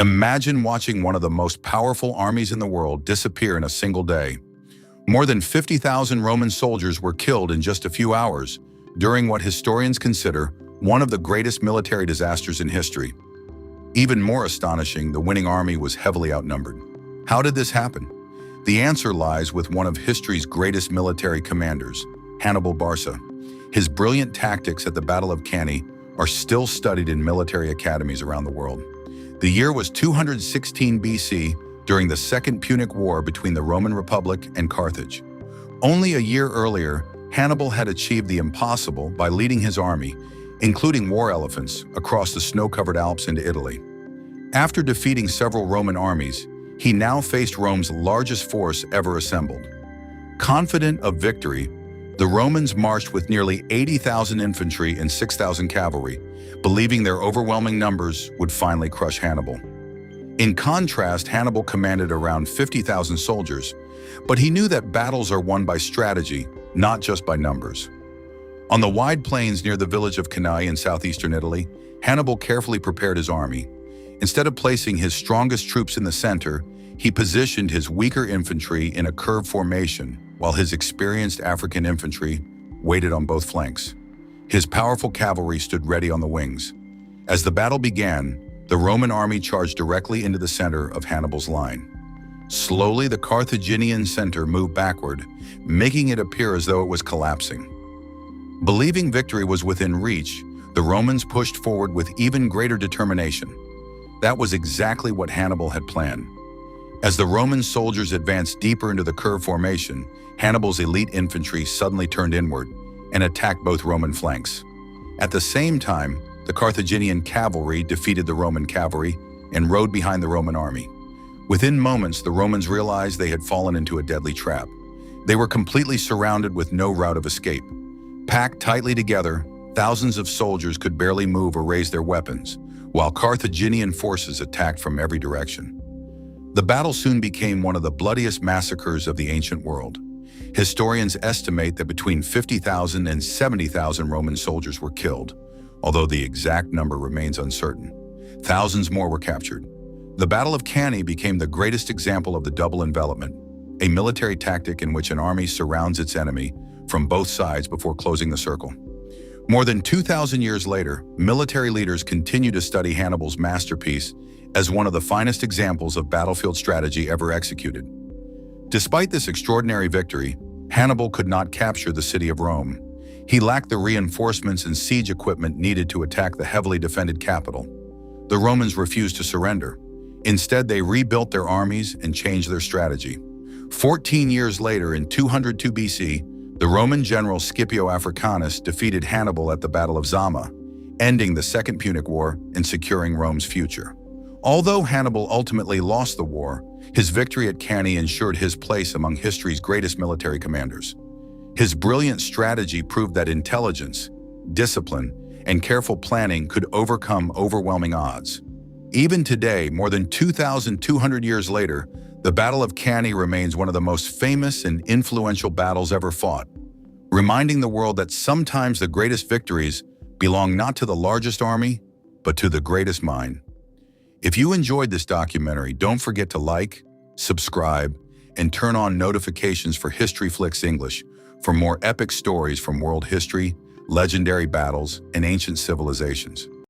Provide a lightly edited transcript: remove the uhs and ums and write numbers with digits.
Imagine watching one of the most powerful armies in the world disappear in a single day. More than 50,000 Roman soldiers were killed in just a few hours during what historians consider one of the greatest military disasters in history. Even more astonishing, the winning army was heavily outnumbered. How did this happen? The answer lies with one of history's greatest military commanders, Hannibal Barca. His brilliant tactics at the Battle of Cannae are still studied in military academies around the world. The year was 216 BC during the Second Punic War between the Roman Republic and Carthage. Only a year earlier, Hannibal had achieved the impossible by leading his army, including war elephants, across the snow-covered Alps into Italy. After defeating several Roman armies, he now faced Rome's largest force ever assembled. Confident of victory, the Romans marched with nearly 80,000 infantry and 6,000 cavalry, believing their overwhelming numbers would finally crush Hannibal. In contrast, Hannibal commanded around 50,000 soldiers, but he knew that battles are won by strategy, not just by numbers. On the wide plains near the village of Cannae in southeastern Italy, Hannibal carefully prepared his army. Instead of placing his strongest troops in the center, he positioned his weaker infantry in a curved formation, while his experienced African infantry waited on both flanks. His powerful cavalry stood ready on the wings. As the battle began, the Roman army charged directly into the center of Hannibal's line. Slowly, the Carthaginian center moved backward, making it appear as though it was collapsing. Believing victory was within reach, the Romans pushed forward with even greater determination. That was exactly what Hannibal had planned. As the Roman soldiers advanced deeper into the curved formation, Hannibal's elite infantry suddenly turned inward and attacked both Roman flanks. At the same time, the Carthaginian cavalry defeated the Roman cavalry and rode behind the Roman army. Within moments, the Romans realized they had fallen into a deadly trap. They were completely surrounded with no route of escape. Packed tightly together, thousands of soldiers could barely move or raise their weapons, while Carthaginian forces attacked from every direction. The battle soon became one of the bloodiest massacres of the ancient world. Historians estimate that between 50,000 and 70,000 Roman soldiers were killed, although the exact number remains uncertain. Thousands more were captured. The Battle of Cannae became the greatest example of the double-envelopment, a military tactic in which an army surrounds its enemy from both sides before closing the circle. More than 2,000 years later, military leaders continue to study Hannibal's masterpiece as one of the finest examples of battlefield strategy ever executed. Despite this extraordinary victory, Hannibal could not capture the city of Rome. He lacked the reinforcements and siege equipment needed to attack the heavily defended capital. The Romans refused to surrender. Instead, they rebuilt their armies and changed their strategy. 14 years later, in 202 BC, the Roman general Scipio Africanus defeated Hannibal at the Battle of Zama, ending the Second Punic War and securing Rome's future. Although Hannibal ultimately lost the war, his victory at Cannae ensured his place among history's greatest military commanders. His brilliant strategy proved that intelligence, discipline, and careful planning could overcome overwhelming odds. Even today, more than 2,200 years later, the Battle of Cannae remains one of the most famous and influential battles ever fought, reminding the world that sometimes the greatest victories belong not to the largest army, but to the greatest mind. If you enjoyed this documentary, don't forget to like, subscribe, and turn on notifications for HistoryFlix English for more epic stories from world history, legendary battles, and ancient civilizations.